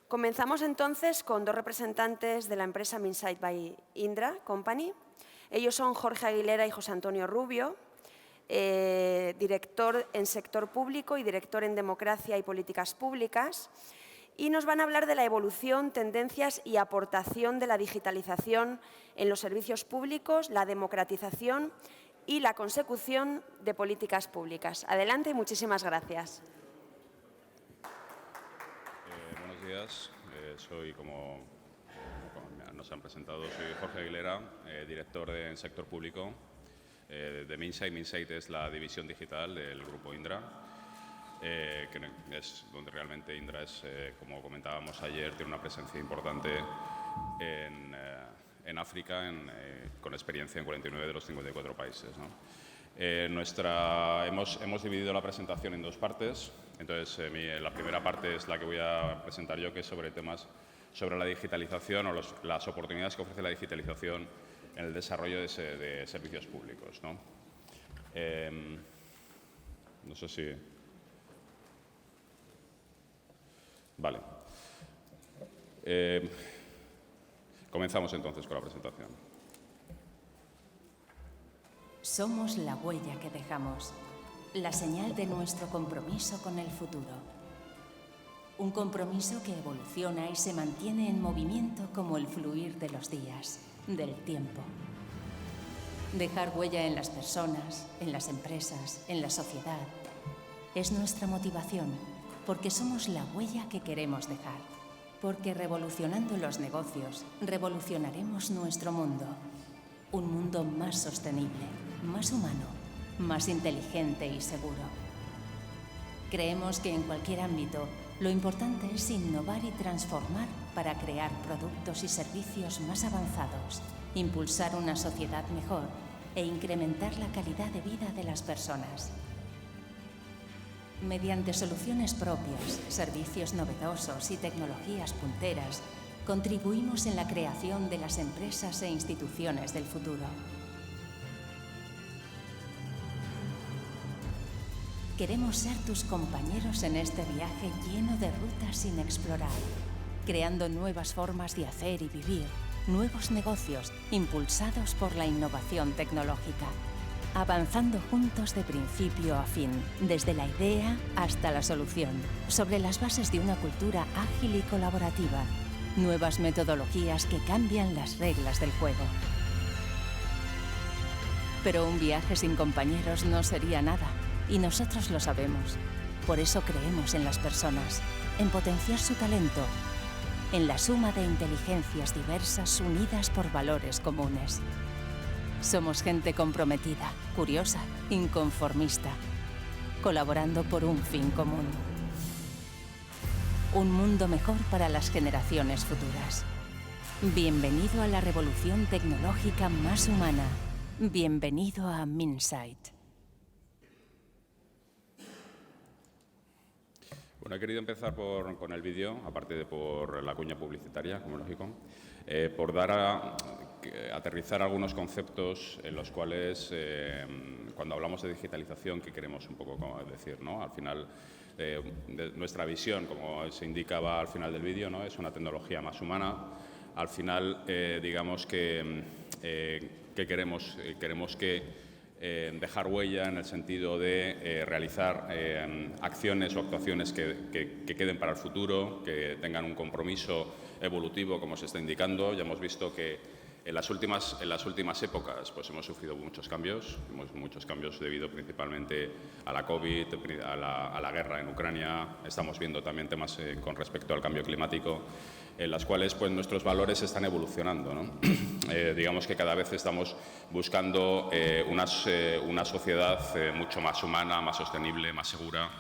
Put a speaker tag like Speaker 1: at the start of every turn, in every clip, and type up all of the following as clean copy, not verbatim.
Speaker 1: Comenzamos entonces con dos representantes de la empresa Minsight by Indra Company. Ellos son Jorge Aguilera y José Antonio Rubio, director en sector público y director en democracia y políticas públicas, y nos van a hablar de la evolución, tendencias y aportación de la digitalización en los servicios públicos, la democratización y la consecución de políticas públicas. Adelante y muchísimas gracias.
Speaker 2: Buenos días, soy, como nos han presentado, soy Jorge Aguilera, director en sector público de Minsight. Minsight es la división digital del grupo Indra, que es donde realmente Indra es, como comentábamos ayer, tiene una presencia importante en África, con experiencia en 49 de los 54 países, ¿no? Hemos dividido la presentación en dos partes. Entonces, la primera parte es la que voy a presentar yo, que es sobre temas sobre la digitalización o las oportunidades que ofrece la digitalización en el desarrollo de servicios públicos, ¿no? No sé si... Vale. Comenzamos entonces con la presentación.
Speaker 3: Somos la huella que dejamos, la señal de nuestro compromiso con el futuro. Un compromiso que evoluciona y se mantiene en movimiento como el fluir de los días, del tiempo. Dejar huella en las personas, en las empresas, en la sociedad, es nuestra motivación, porque somos la huella que queremos dejar. Porque revolucionando los negocios, revolucionaremos nuestro mundo. Un mundo más sostenible, más humano, más inteligente y seguro. Creemos que en cualquier ámbito, lo importante es innovar y transformar para crear productos y servicios más avanzados, impulsar una sociedad mejor e incrementar la calidad de vida de las personas. Mediante soluciones propias, servicios novedosos y tecnologías punteras, contribuimos en la creación de las empresas e instituciones del futuro. Queremos ser tus compañeros en este viaje lleno de rutas sin explorar, creando nuevas formas de hacer y vivir, nuevos negocios impulsados por la innovación tecnológica, avanzando juntos de principio a fin, desde la idea hasta la solución, sobre las bases de una cultura ágil y colaborativa, nuevas metodologías que cambian las reglas del juego. Pero un viaje sin compañeros no sería nada, y nosotros lo sabemos. Por eso creemos en las personas, en potenciar su talento, en la suma de inteligencias diversas unidas por valores comunes. Somos gente comprometida, curiosa, inconformista, colaborando por un fin común. Un mundo mejor para las generaciones futuras. Bienvenido a la revolución tecnológica más humana. Bienvenido a Minsight.
Speaker 2: Bueno, he querido empezar con el vídeo, aparte de por la cuña publicitaria, como lógico, por aterrizar algunos conceptos en los cuales, cuando hablamos de digitalización, que queremos un poco decir, ¿no? Al final, nuestra visión, como se indicaba al final del vídeo, ¿no? Es una tecnología más humana. Al final, digamos que queremos dejar huella en el sentido de realizar acciones o actuaciones que queden para el futuro, que tengan un compromiso evolutivo, como se está indicando. Ya hemos visto que en las últimas épocas pues hemos sufrido muchos cambios debido principalmente a la COVID, a la guerra en Ucrania. Estamos viendo también temas con respecto al cambio climático, en las cuales pues nuestros valores están evolucionando, ¿no? Digamos que cada vez estamos buscando una sociedad mucho más humana, más sostenible, más segura,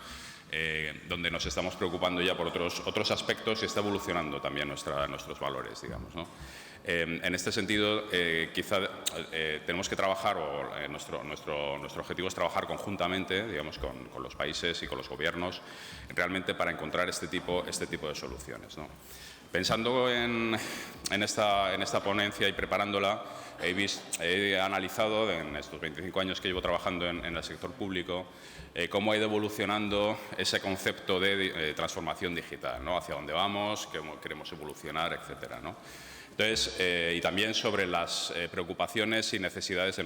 Speaker 2: donde nos estamos preocupando ya por otros aspectos y está evolucionando también nuestros valores, digamos, ¿no? En este sentido, quizá tenemos que trabajar, o nuestro objetivo es trabajar conjuntamente, digamos, con los países y con los gobiernos, realmente para encontrar este tipo de soluciones, ¿no? Pensando en esta ponencia y preparándola, he analizado en estos 25 años que llevo trabajando en el sector público cómo ha ido evolucionando ese concepto de transformación digital, ¿no? Hacia dónde vamos, cómo queremos evolucionar, etcétera, ¿no? Entonces, y también sobre las preocupaciones y necesidades de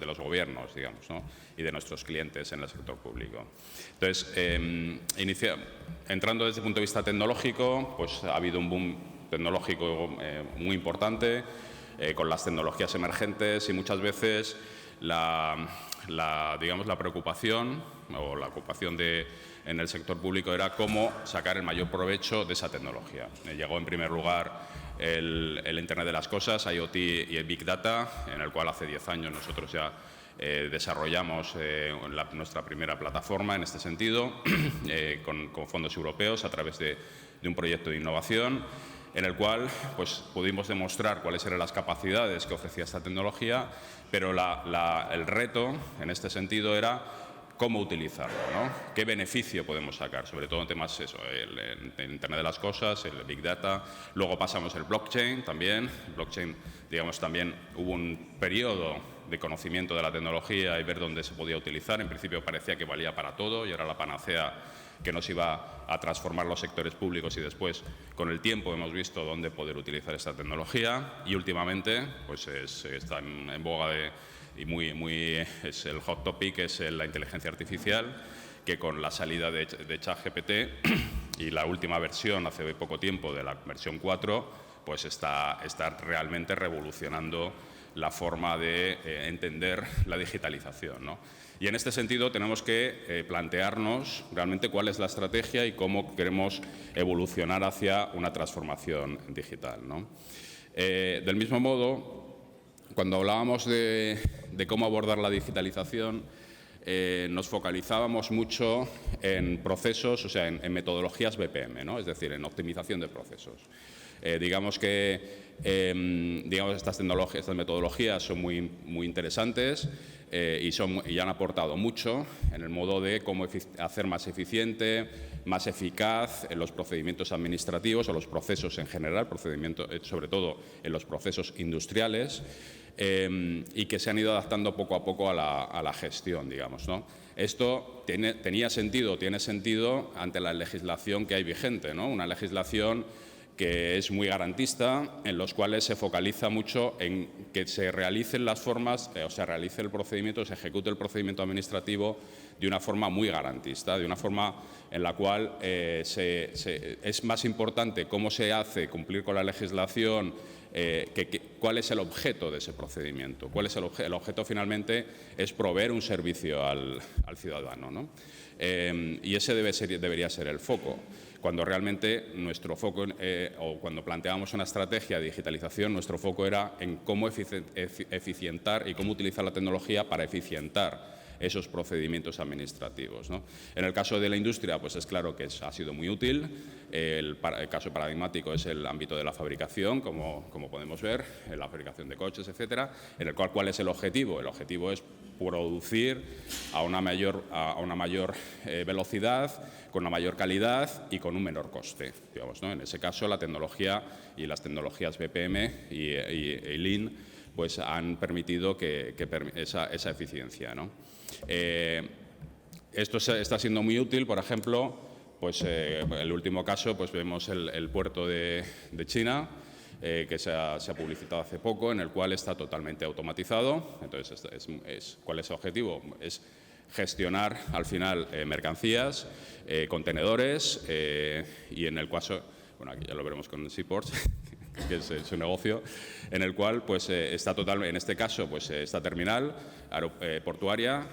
Speaker 2: los gobiernos, digamos, ¿no? Y de nuestros clientes en el sector público. Entonces, entrando desde el punto de vista tecnológico, pues ha habido un boom tecnológico muy importante con las tecnologías emergentes y muchas veces digamos, la preocupación o la ocupación en el sector público era cómo sacar el mayor provecho de esa tecnología. Llegó en primer lugar el Internet de las Cosas, IoT y el Big Data, en el cual hace 10 años nosotros ya desarrollamos nuestra primera plataforma en este sentido, con fondos europeos a través de un proyecto de innovación, en el cual pues, pudimos demostrar cuáles eran las capacidades que ofrecía esta tecnología, pero el reto en este sentido era cómo utilizarlo, ¿no? ¿Qué beneficio podemos sacar? Sobre todo en temas, el Internet de las Cosas, el Big Data. Luego pasamos el blockchain también. El blockchain, digamos, también hubo un periodo de conocimiento de la tecnología y ver dónde se podía utilizar. En principio parecía que valía para todo y era la panacea que nos iba a transformar los sectores públicos y después, con el tiempo, hemos visto dónde poder utilizar esta tecnología y últimamente pues está en boga es el hot topic, es la inteligencia artificial, que con la salida de ChatGPT y la última versión hace poco tiempo de la versión 4, pues está realmente revolucionando la forma de entender la digitalización, ¿no? Y en este sentido tenemos que plantearnos realmente cuál es la estrategia y cómo queremos evolucionar hacia una transformación digital, ¿no? Del mismo modo, cuando hablábamos de cómo abordar la digitalización, nos focalizábamos mucho en procesos, o sea, en metodologías BPM, ¿no? Es decir, en optimización de procesos. Digamos que estas metodologías son muy interesantes y han aportado mucho en el modo de cómo hacer más eficiente, más eficaz en los procedimientos administrativos o los procesos en general, sobre todo en los procesos industriales, y que se han ido adaptando poco a poco a la gestión, digamos, ¿no? Esto tiene sentido ante la legislación que hay vigente, ¿no? Una legislación que es muy garantista, en los cuales se focaliza mucho en que se realicen las formas, o se realice el procedimiento, se ejecute el procedimiento administrativo de una forma muy garantista, de una forma en la cual es más importante cómo se hace cumplir con la legislación, cuál es el objeto de ese procedimiento. ¿Cuál es el objeto finalmente? Es proveer un servicio al ciudadano, ¿no? Y ese debería ser el foco. Cuando realmente nuestro foco, o cuando planteábamos una estrategia de digitalización, nuestro foco era en cómo eficientar y cómo utilizar la tecnología para eficientar esos procedimientos administrativos, ¿no? En el caso de la industria, pues es claro que ha sido muy útil. El caso paradigmático es el ámbito de la fabricación, como podemos ver, en la fabricación de coches, etcétera, en el cual, ¿cuál es el objetivo? El objetivo es producir a una mayor velocidad, con una mayor calidad y con un menor coste, digamos, ¿no? En ese caso, la tecnología y las tecnologías BPM y Lean pues han permitido esa eficiencia, ¿no? Esto está siendo muy útil, por ejemplo, pues el último caso, pues vemos el puerto de China, que se ha publicitado hace poco, en el cual está totalmente automatizado. Entonces, ¿cuál es el objetivo? Es gestionar al final mercancías, contenedores y en el caso, bueno, aquí ya lo veremos con Seaports, que es su negocio, en el cual pues en este caso pues esta terminal portuaria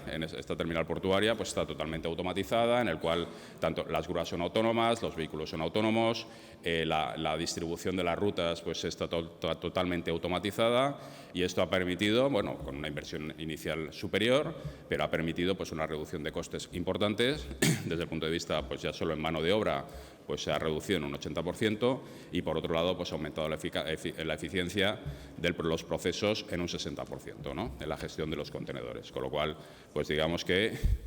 Speaker 2: pues está totalmente automatizada, en el cual tanto las grúas son autónomas, los vehículos son autónomos, la distribución de las rutas pues está totalmente automatizada, y esto ha permitido, bueno, con una inversión inicial superior, pero ha permitido pues una reducción de costes importantes desde el punto de vista pues ya solo en mano de obra, pues se ha reducido en un 80% y, por otro lado, pues ha aumentado la eficiencia de los procesos en un 60%, ¿no?, en la gestión de los contenedores. Con lo cual, pues digamos que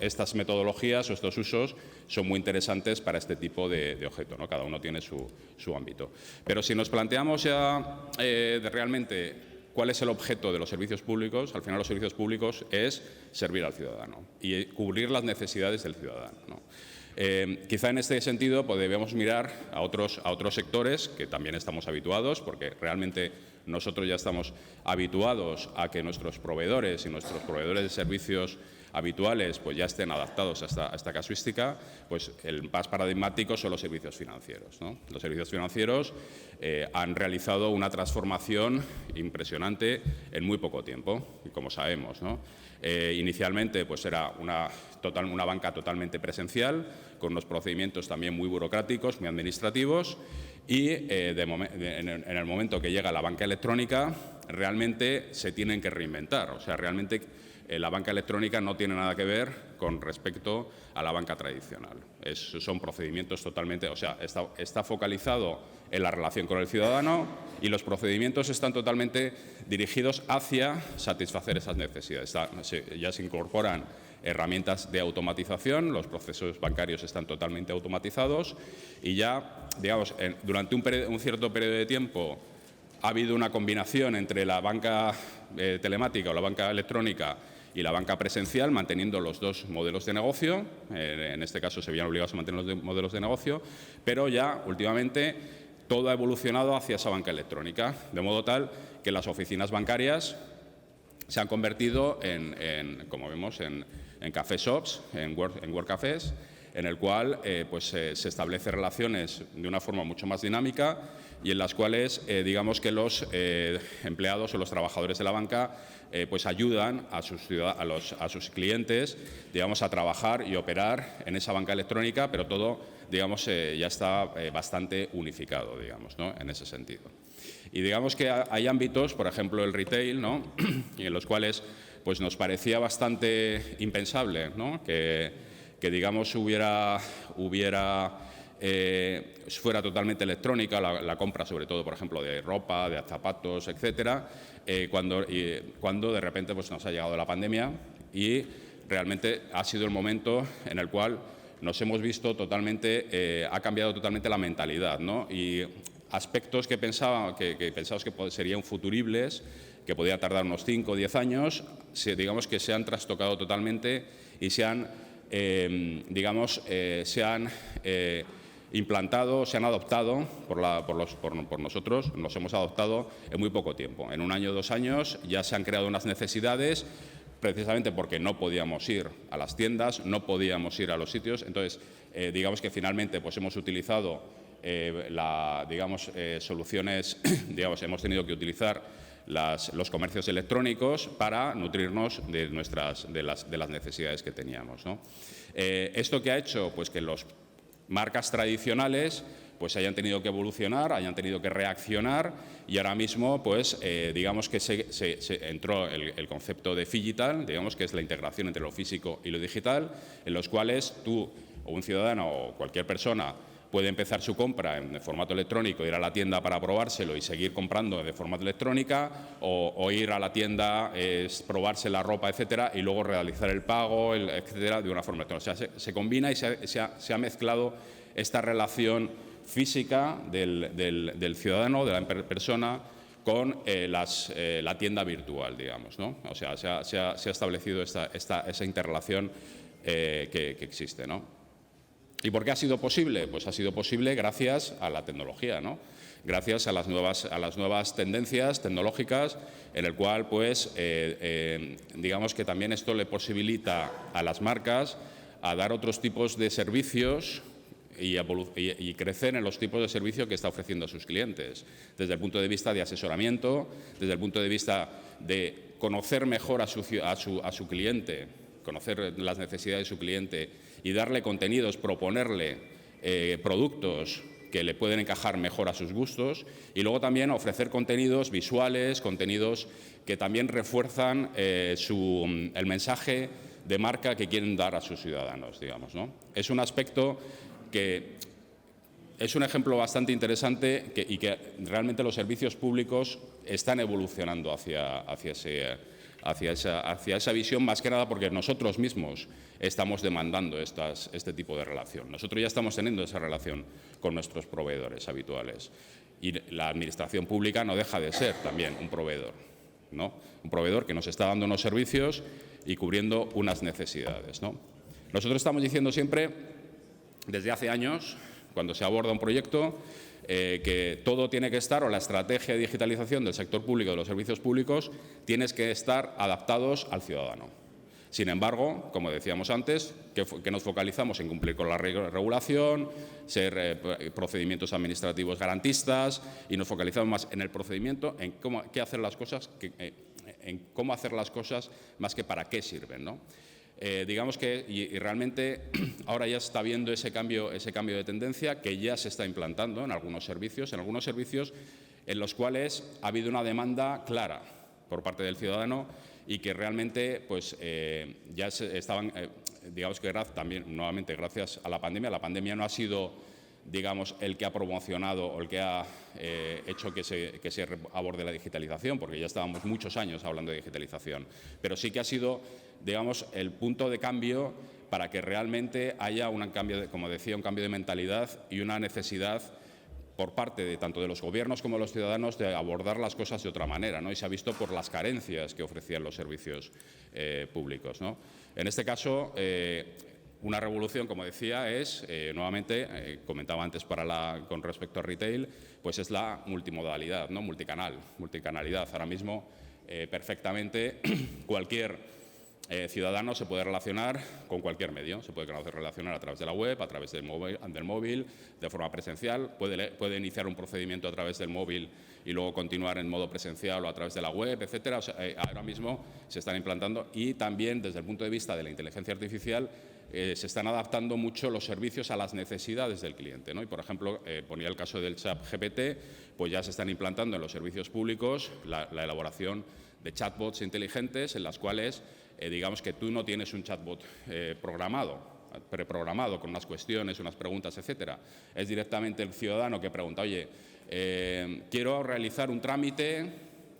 Speaker 2: estas metodologías o estos usos son muy interesantes para este tipo de objeto, ¿no? Cada uno tiene su ámbito. Pero si nos planteamos ya realmente cuál es el objeto de los servicios públicos, al final los servicios públicos es servir al ciudadano y cubrir las necesidades del ciudadano, ¿no? Quizá en este sentido pues, debemos mirar a otros sectores que también estamos habituados, porque realmente nosotros ya estamos habituados a que nuestros proveedores y nuestros proveedores de servicios habituales pues ya estén adaptados a esta casuística. Pues el más paradigmático son los servicios financieros, ¿no? Los servicios financieros han realizado una transformación impresionante en muy poco tiempo, como sabemos, ¿no? Inicialmente pues era una banca totalmente presencial, con unos procedimientos también muy burocráticos, muy administrativos, y en el momento que llega la banca electrónica realmente se tienen que reinventar. O sea, realmente la banca electrónica no tiene nada que ver con respecto a la banca tradicional. Son procedimientos totalmente, o sea, está focalizado en la relación con el ciudadano y los procedimientos están totalmente dirigidos hacia satisfacer esas necesidades. Ya se incorporan herramientas de automatización, los procesos bancarios están totalmente automatizados y ya, digamos, durante un cierto periodo de tiempo ha habido una combinación entre la banca telemática o la banca electrónica y la banca presencial, manteniendo los dos modelos de negocio. En este caso se veían obligados a mantener los modelos de negocio, pero ya últimamente todo ha evolucionado hacia esa banca electrónica, de modo tal que las oficinas bancarias se han convertido como vemos, en café shops, en work cafés, en el cual pues, se establecen relaciones de una forma mucho más dinámica y en las cuales digamos que los empleados o los trabajadores de la banca pues ayudan a sus clientes, digamos, a trabajar y operar en esa banca electrónica, pero todo, digamos, ya está bastante unificado, digamos, ¿no?, en ese sentido. Y digamos que hay ámbitos, por ejemplo, el retail, ¿no?, y en los cuales pues, nos parecía bastante impensable, ¿no?, que digamos, fuera totalmente electrónica la compra, sobre todo, por ejemplo, de ropa, de zapatos, etcétera, cuando de repente pues, nos ha llegado la pandemia y realmente ha sido el momento en el cual nos hemos visto totalmente, ha cambiado totalmente la mentalidad, ¿no? Y aspectos que pensábamos que serían futuribles, que podía tardar unos 5 o 10 años, digamos que se han trastocado totalmente y se han implantado, se han adoptado por nosotros, nos hemos adoptado en muy poco tiempo. En 1 año o 2 años ya se han creado unas necesidades, precisamente porque no podíamos ir a las tiendas, no podíamos ir a los sitios. Entonces, digamos que finalmente pues, hemos utilizado soluciones, digamos, hemos tenido que utilizar los comercios electrónicos para nutrirnos de las necesidades que teníamos, ¿no? ¿Esto qué ha hecho? Pues que las marcas tradicionales pues hayan tenido que evolucionar, hayan tenido que reaccionar y ahora mismo pues digamos que se entró el concepto de phygital, digamos que es la integración entre lo físico y lo digital, en los cuales tú o un ciudadano o cualquier persona puede empezar su compra en formato electrónico, ir a la tienda para probárselo y seguir comprando de forma electrónica, o ir a la tienda, probarse la ropa, etcétera, y luego realizar el pago, etcétera, de una forma electrónica. O sea, se combina y se ha mezclado esta relación física del ciudadano, de la persona, con la tienda virtual, digamos, ¿no? O sea, se ha establecido esa interrelación que existe, ¿no? ¿Y por qué ha sido posible? Pues ha sido posible gracias a la tecnología, ¿no? Gracias a las nuevas tendencias tecnológicas, en el cual, pues, digamos que también esto le posibilita a las marcas a dar otros tipos de servicios y crecer en los tipos de servicio que está ofreciendo a sus clientes, desde el punto de vista de asesoramiento, desde el punto de vista de conocer mejor a su cliente, conocer las necesidades de su cliente y darle contenidos, proponerle productos que le pueden encajar mejor a sus gustos, y luego también ofrecer contenidos visuales, contenidos que también refuerzan el mensaje de marca que quieren dar a sus ciudadanos, digamos, ¿no? Es un aspecto que es un ejemplo bastante interesante y que realmente los servicios públicos están evolucionando hacia esa visión, más que nada porque nosotros mismos estamos demandando este tipo de relación. Nosotros ya estamos teniendo esa relación con nuestros proveedores habituales y la administración pública no deja de ser también un proveedor, ¿no? Un proveedor que nos está dando unos servicios y cubriendo unas necesidades, ¿no? Nosotros estamos diciendo siempre, desde hace años, cuando se aborda un proyecto, que todo tiene que estar, o la estrategia de digitalización del sector público, de los servicios públicos, tiene que estar adaptados al ciudadano. Sin embargo, como decíamos antes, que nos focalizamos en cumplir con la regulación, ser procedimientos administrativos garantistas, y nos focalizamos más en el procedimiento, en cómo hacer las cosas, más que para qué sirven, ¿no? Digamos que y realmente ahora ya está viendo ese cambio de tendencia que ya se está implantando en algunos servicios en los cuales ha habido una demanda clara por parte del ciudadano y que realmente pues, ya estaban, digamos que también nuevamente gracias a la pandemia no ha sido, digamos, el que ha promocionado o el que ha hecho que se aborde la digitalización, porque ya estábamos muchos años hablando de digitalización, pero sí que ha sido, digamos, el punto de cambio para que realmente haya un cambio, como decía, un cambio de mentalidad y una necesidad por parte de tanto de los gobiernos como de los ciudadanos de abordar las cosas de otra manera, ¿no? Y se ha visto por las carencias que ofrecían los servicios públicos, ¿no? En este caso, una revolución, como decía, es, nuevamente, comentaba antes con respecto a retail, pues es la multimodalidad, ¿no? Multicanalidad. Ahora mismo, perfectamente, cualquier ciudadano se puede relacionar con cualquier medio. Se puede relacionar a través de la web, a través del móvil, de forma presencial. Puede iniciar un procedimiento a través del móvil y luego continuar en modo presencial o a través de la web, etcétera. O sea, ahora mismo se están implantando y también desde el punto de vista de la inteligencia artificial se están adaptando mucho los servicios a las necesidades del cliente, ¿no? Y, por ejemplo, ponía el caso del ChatGPT, pues ya se están implantando en los servicios públicos la elaboración de chatbots inteligentes en las cuales, digamos que tú no tienes un chatbot preprogramado con unas cuestiones, unas preguntas, etcétera. Es directamente el ciudadano que pregunta, oye, quiero realizar un trámite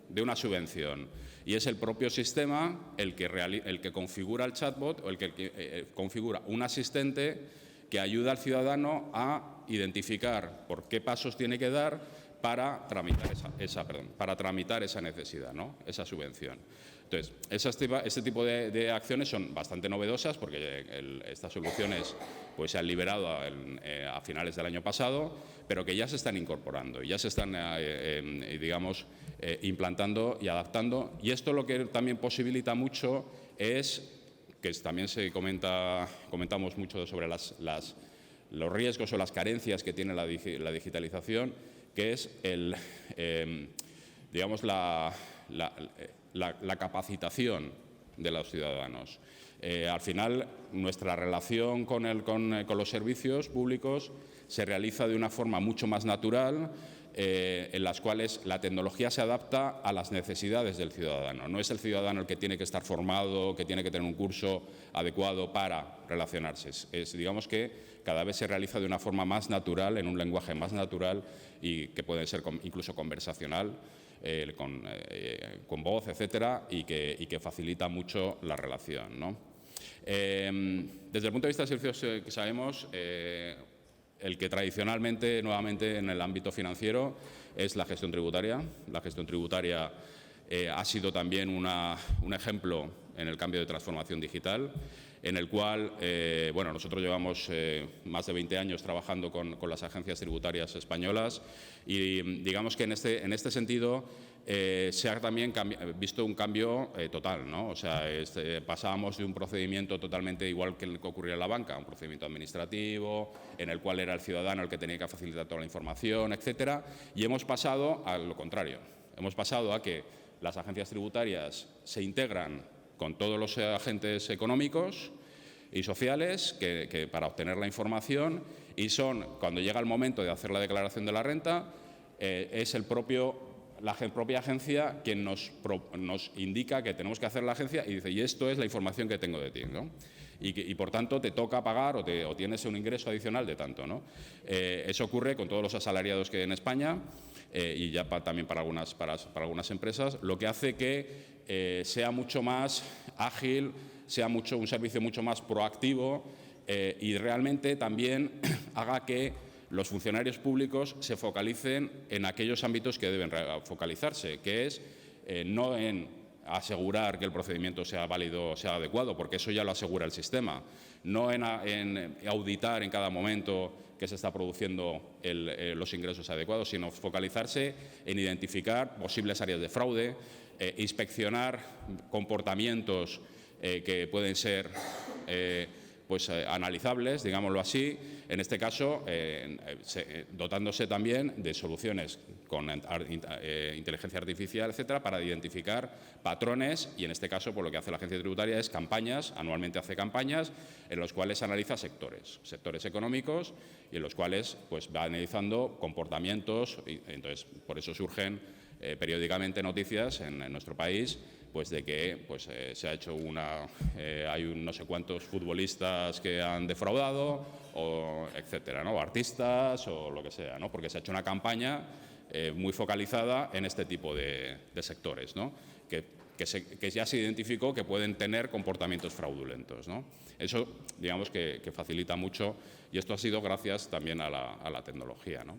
Speaker 2: de una subvención. Y es el propio sistema el que configura el chatbot o el que configura un asistente que ayuda al ciudadano a identificar por qué pasos tiene que dar para tramitar esa necesidad, ¿no? Esa subvención. Entonces, este tipo de acciones son bastante novedosas porque estas soluciones pues, se han liberado a finales del año pasado, pero que ya se están incorporando, ya se están, digamos, implantando y adaptando. Y esto lo que también posibilita mucho es, que también comentamos mucho sobre los riesgos o las carencias que tiene la digitalización, que es digamos, la capacitación de los ciudadanos. Al final, nuestra relación con los servicios públicos se realiza de una forma mucho más natural, en las cuales la tecnología se adapta a las necesidades del ciudadano. No es el ciudadano el que tiene que estar formado, que tiene que tener un curso adecuado para relacionarse. Digamos que cada vez se realiza de una forma más natural, en un lenguaje más natural y que puede ser incluso conversacional, con voz, etcétera, y que facilita mucho la relación, ¿no? Desde el punto de vista de servicios que sabemos, el que tradicionalmente, nuevamente en el ámbito financiero, es la gestión tributaria. La gestión tributaria ha sido también un ejemplo en el cambio de transformación digital, en el cual, bueno, nosotros llevamos más de 20 años trabajando con las agencias tributarias españolas y digamos que en este sentido se ha también visto un cambio total, ¿no? O sea, pasábamos de un procedimiento totalmente igual que el que ocurría en la banca, un procedimiento administrativo en el cual era el ciudadano el que tenía que facilitar toda la información, etcétera, y hemos pasado a lo contrario. Hemos pasado a que las agencias tributarias se integran con todos los agentes económicos y sociales para obtener la información y cuando llega el momento de hacer la declaración de la renta, es la propia agencia quien nos indica que tenemos que hacer la agencia y dice, y esto es la información que tengo de ti, ¿no? y por tanto te toca pagar o tienes un ingreso adicional de tanto, ¿no? Eso ocurre con todos los asalariados que hay en España y ya también para algunas empresas, lo que hace que sea mucho más ágil, sea un servicio mucho más proactivo y realmente también haga que los funcionarios públicos se focalicen en aquellos ámbitos que deben focalizarse, que es no en asegurar que el procedimiento sea válido, sea adecuado, porque eso ya lo asegura el sistema, no en auditar en cada momento que se está produciendo los ingresos adecuados, sino focalizarse en identificar posibles áreas de fraude, inspeccionar comportamientos que pueden ser analizables, digámoslo así, en este caso dotándose también de soluciones con inteligencia artificial, etcétera, para identificar patrones y en este caso lo que hace la Agencia Tributaria es campañas, anualmente hace campañas en los cuales analiza sectores económicos y en los cuales va analizando comportamientos y entonces por eso surgen periódicamente noticias en nuestro país de que se ha hecho hay no sé cuántos futbolistas que han defraudado, o etcétera, ¿no? O artistas o lo que sea, ¿no? Porque se ha hecho una campaña muy focalizada en este tipo de sectores, ¿no? Que ya se identificó que pueden tener comportamientos fraudulentos, ¿no? Eso, digamos, que facilita mucho y esto ha sido gracias también a la tecnología, ¿no?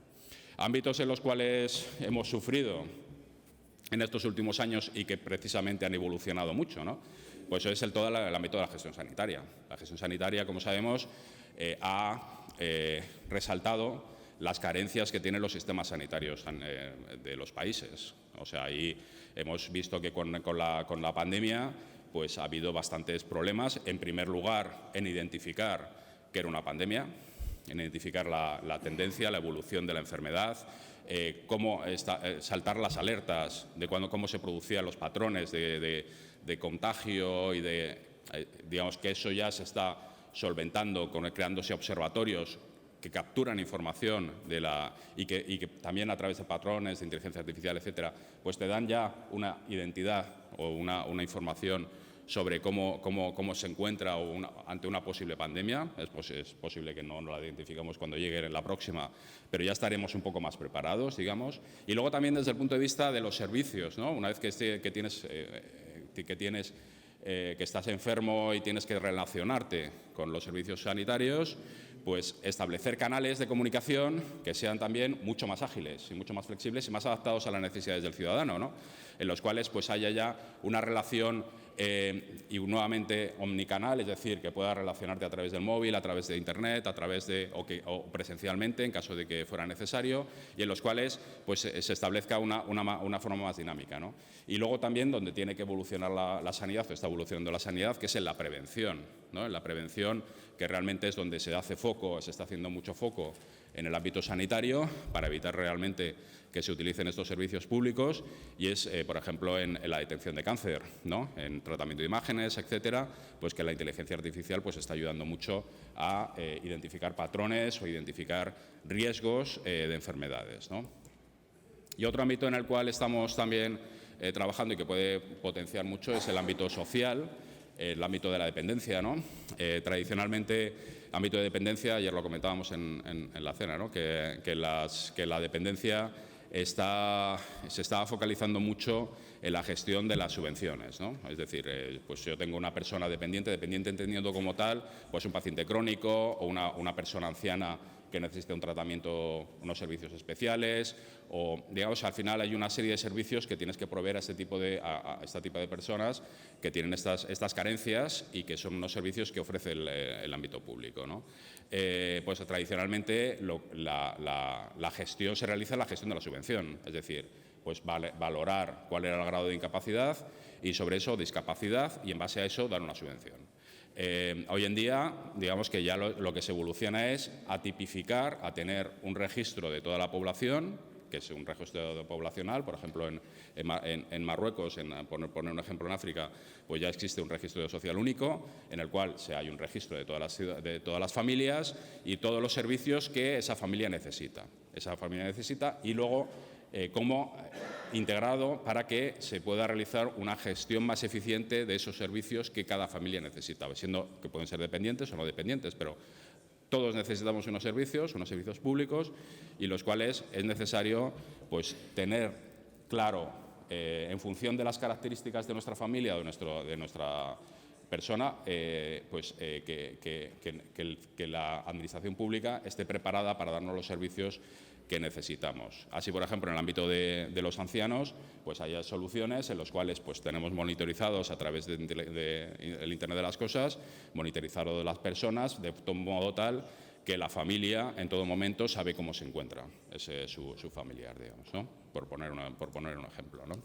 Speaker 2: Ámbitos en los cuales hemos sufrido en estos últimos años y que precisamente han evolucionado mucho, ¿no? Pues es todo el ámbito de la gestión sanitaria. La gestión sanitaria, como sabemos, ha resaltado las carencias que tienen los sistemas sanitarios de los países. O sea, ahí hemos visto que con la pandemia ha habido bastantes problemas. En primer lugar, en identificar que era una pandemia, en identificar la tendencia, la evolución de la enfermedad, cómo saltar las alertas de cómo se producían los patrones de contagio y digamos que eso ya se está solventando, creándose observatorios que capturan información y que también a través de patrones de inteligencia artificial, etcétera, te dan ya una identidad o una información sobre cómo se encuentra ante una posible pandemia. Es posible que no la identifiquemos cuando llegue la próxima, pero ya estaremos un poco más preparados, digamos. Y luego también desde el punto de vista de los servicios, ¿no? Una vez que estás enfermo y tienes que relacionarte con los servicios sanitarios, establecer canales de comunicación que sean también mucho más ágiles y mucho más flexibles y más adaptados a las necesidades del ciudadano, ¿no? En los cuales haya ya una relación y nuevamente omnicanal, es decir, que puedas relacionarte a través del móvil, a través de Internet, o presencialmente en caso de que fuera necesario, y en los cuales se establezca una forma más dinámica, ¿no? Y luego también donde tiene que evolucionar la sanidad, o está evolucionando la sanidad, que es en la prevención, ¿no? En la prevención, que realmente es donde se está haciendo mucho foco en el ámbito sanitario para evitar realmente que se utilicen estos servicios públicos y es, por ejemplo, en la detección de cáncer, ¿no? En tratamiento de imágenes, etcétera, que la inteligencia artificial está ayudando mucho a identificar patrones o identificar riesgos de enfermedades, ¿no? Y otro ámbito en el cual estamos también trabajando y que puede potenciar mucho es el ámbito social, el ámbito de la dependencia, ¿no? Tradicionalmente, ámbito de dependencia, ayer lo comentábamos en la cena, ¿no? que la dependencia se está focalizando mucho en la gestión de las subvenciones, ¿no? Es decir, yo tengo una persona dependiente entendiendo como tal, un paciente crónico o una persona anciana que necesite un tratamiento, unos servicios especiales, o digamos al final hay una serie de servicios que tienes que proveer a este tipo de personas que tienen estas carencias y que son unos servicios que ofrece el ámbito público, ¿no? Tradicionalmente la gestión se realiza en la gestión de la subvención, es decir, valorar cuál era el grado de incapacidad y sobre eso discapacidad y en base a eso dar una subvención. Hoy en día, digamos que ya lo que se evoluciona es a tipificar, a tener un registro de toda la población, que es un registro poblacional. Por ejemplo, en Marruecos, por poner un ejemplo en África, ya existe un registro social único en el cual hay un registro de todas las familias y todos los servicios que esa familia necesita. Y luego cómo integrado para que se pueda realizar una gestión más eficiente de esos servicios que cada familia necesita, siendo que pueden ser dependientes o no dependientes, pero todos necesitamos unos servicios públicos, y los cuales es necesario pues, tener claro, en función de las características de nuestra familia o de nuestra persona, que la Administración pública esté preparada para darnos los servicios que necesitamos. Así, por ejemplo, en el ámbito de los ancianos, pues hay soluciones en las cuales pues, tenemos monitorizados a través del Internet de las cosas, monitorizado de las personas, de modo tal que la familia en todo momento sabe cómo se encuentra su familiar, digamos, ¿no? por poner un ejemplo, ¿no?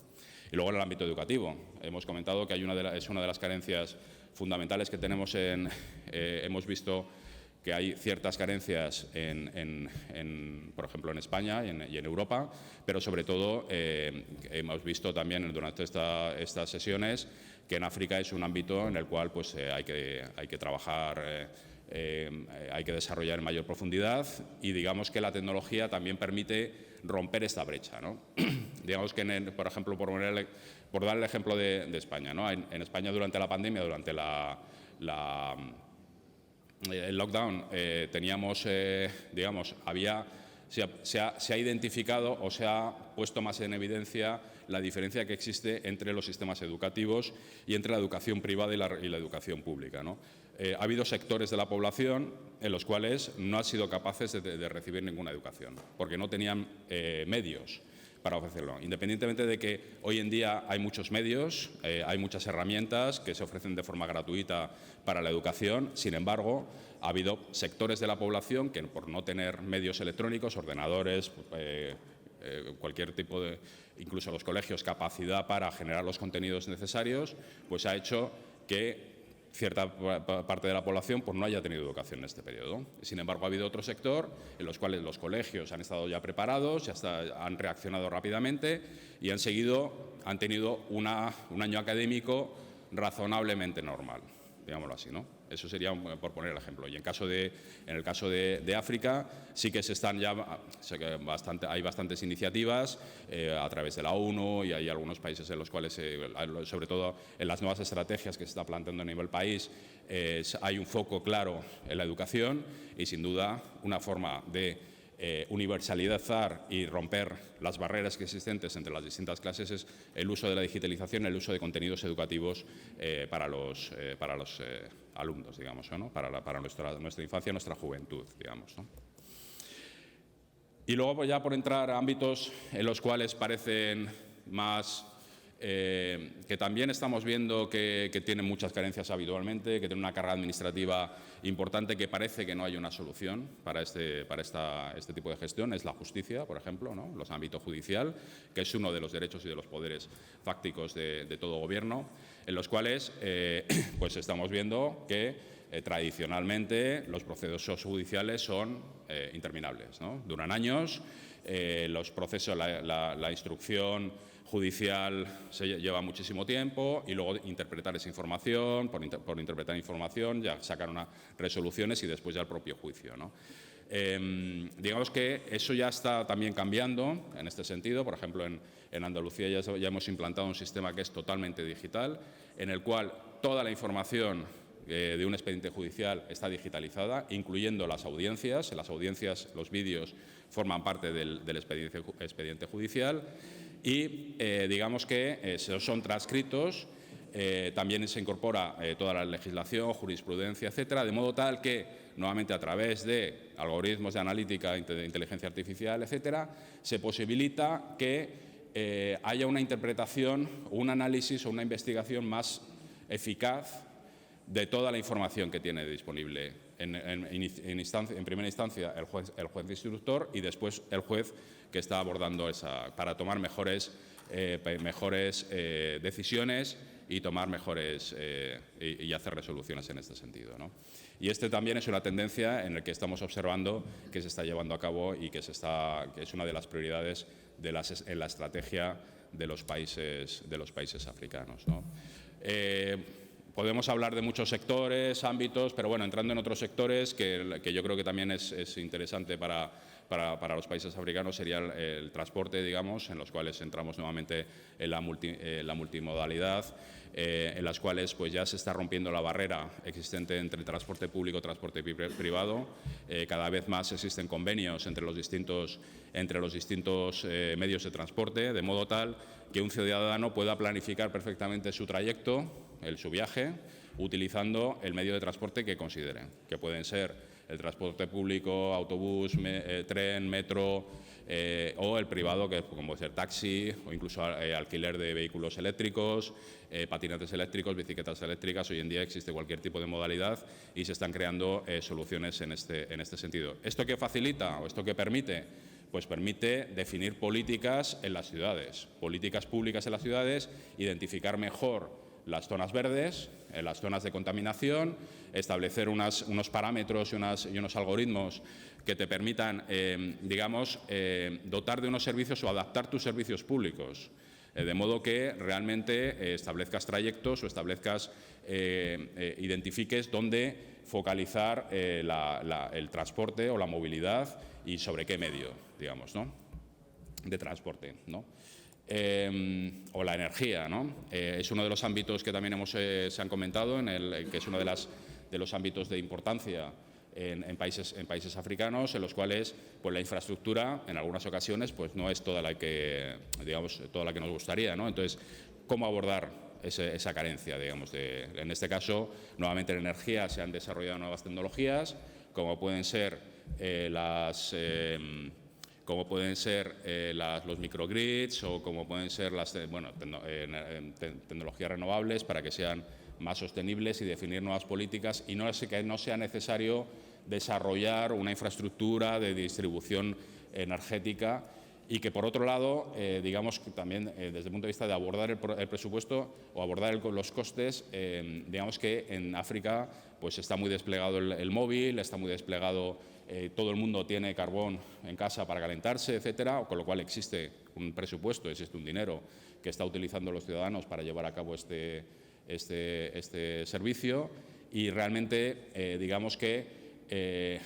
Speaker 2: Y luego en el ámbito educativo, hemos comentado que es una de las carencias fundamentales que tenemos hemos visto que hay ciertas carencias, por ejemplo, en España y en Europa, pero sobre todo hemos visto también durante estas sesiones que en África es un ámbito en el cual pues, hay que trabajar, hay que desarrollar en mayor profundidad, y digamos que la tecnología también permite romper esta brecha, ¿no? Digamos que, por ejemplo, por dar el ejemplo de España, ¿no? En España durante la pandemia, durante el lockdown, teníamos, digamos, se ha identificado o se ha puesto más en evidencia la diferencia que existe entre los sistemas educativos y entre la educación privada y la educación pública, ¿no? Ha habido sectores de la población en los cuales no han sido capaces de recibir ninguna educación, porque no tenían medios para ofrecerlo. Independientemente de que hoy en día hay muchos medios, hay muchas herramientas que se ofrecen de forma gratuita para la educación, sin embargo, ha habido sectores de la población que, por no tener medios electrónicos, ordenadores, cualquier tipo de, incluso los colegios, capacidad para generar los contenidos necesarios, pues ha hecho que cierta parte de la población pues, no haya tenido educación en este periodo. Sin embargo, ha habido otro sector en los cuales los colegios han estado ya preparados, han reaccionado rápidamente y han tenido un año académico razonablemente normal, digámoslo así, ¿no? Eso sería por poner el ejemplo. Y en el caso de África sí que hay bastantes iniciativas a través de la ONU, y hay algunos países en los cuales, sobre todo en las nuevas estrategias que se está planteando a nivel país, hay un foco claro en la educación, y sin duda una forma de universalizar y romper las barreras que existentes entre las distintas clases es el uso de la digitalización, el uso de contenidos educativos para los alumnos, digamos, ¿no? Para nuestra infancia, nuestra juventud, digamos, ¿no? Y luego, pues ya por entrar a ámbitos en los cuales parecen más que también estamos viendo que tienen muchas carencias habitualmente, que tienen una carga administrativa importante, que parece que no hay una solución para este tipo de gestión, es la justicia, por ejemplo, ¿no? Los ámbitos judicial, que es uno de los derechos y de los poderes fácticos de todo gobierno, en los cuales pues estamos viendo que tradicionalmente los procesos judiciales son interminables, ¿no? Duran años, los procesos, la instrucción judicial se lleva muchísimo tiempo, y luego interpretar esa información, por interpretar información ya sacar unas resoluciones y después ya el propio juicio, ¿no? Digamos que eso ya está también cambiando en este sentido. Por ejemplo, en Andalucía ya hemos implantado un sistema que es totalmente digital, en el cual toda la información de un expediente judicial está digitalizada, incluyendo las audiencias. En las audiencias los vídeos forman parte del expediente judicial, y digamos que son transcritos. También se incorpora toda la legislación, jurisprudencia, etcétera, de modo tal que, nuevamente a través de algoritmos de analítica, de inteligencia artificial, etcétera, se posibilita que haya una interpretación, un análisis o una investigación más eficaz de toda la información que tiene disponible en primera instancia el juez instructor, y después el juez que está abordando para tomar mejores decisiones y tomar y hacer resoluciones en este sentido, ¿no? Y también es una tendencia en la que estamos observando que se está llevando a cabo, y que es una de las prioridades en la estrategia de los países africanos, ¿no? Podemos hablar de muchos sectores, ámbitos, pero bueno, entrando en otros sectores que yo creo que también es interesante para los países africanos sería el transporte, digamos, en los cuales entramos nuevamente en la multimodalidad, en las cuales pues ya se está rompiendo la barrera existente entre transporte público y transporte privado. Cada vez más existen convenios entre los distintos medios de transporte, de modo tal que un ciudadano pueda planificar perfectamente su trayecto, su viaje, utilizando el medio de transporte que considere, que pueden ser el transporte público, autobús, tren, metro o el privado, que como puede ser taxi o incluso alquiler de vehículos eléctricos, patinetes eléctricos, bicicletas eléctricas. Hoy en día existe cualquier tipo de modalidad y se están creando soluciones en este sentido. ¿Esto qué facilita o esto qué permite? Pues permite definir políticas en las ciudades, políticas públicas en las ciudades, identificar mejor las zonas verdes, las zonas de contaminación, establecer unos parámetros y unos algoritmos que te permitan, digamos, dotar de unos servicios o adaptar tus servicios públicos, de modo que realmente establezcas trayectos o identifiques dónde focalizar el transporte o la movilidad y sobre qué medio, digamos, ¿no?, de transporte, ¿no? O la energía, ¿no? Es uno de los ámbitos que también se han comentado, que es uno de los ámbitos de importancia en países africanos, en los cuales pues, la infraestructura en algunas ocasiones pues, no es toda la que nos gustaría, ¿no? Entonces, ¿cómo abordar esa carencia, digamos? En este caso, nuevamente en energía se han desarrollado nuevas tecnologías, como pueden ser los microgrids o como pueden ser las tecnologías renovables para que sean más sostenibles y definir nuevas políticas y que no sea necesario desarrollar una infraestructura de distribución energética y que, por otro lado, digamos que también desde el punto de vista de abordar el presupuesto o abordar los costes, digamos que en África pues está muy desplegado el móvil, está muy desplegado, todo el mundo tiene carbón en casa para calentarse, etcétera, con lo cual existe un presupuesto, existe un dinero que está utilizando los ciudadanos para llevar a cabo este servicio y realmente, digamos que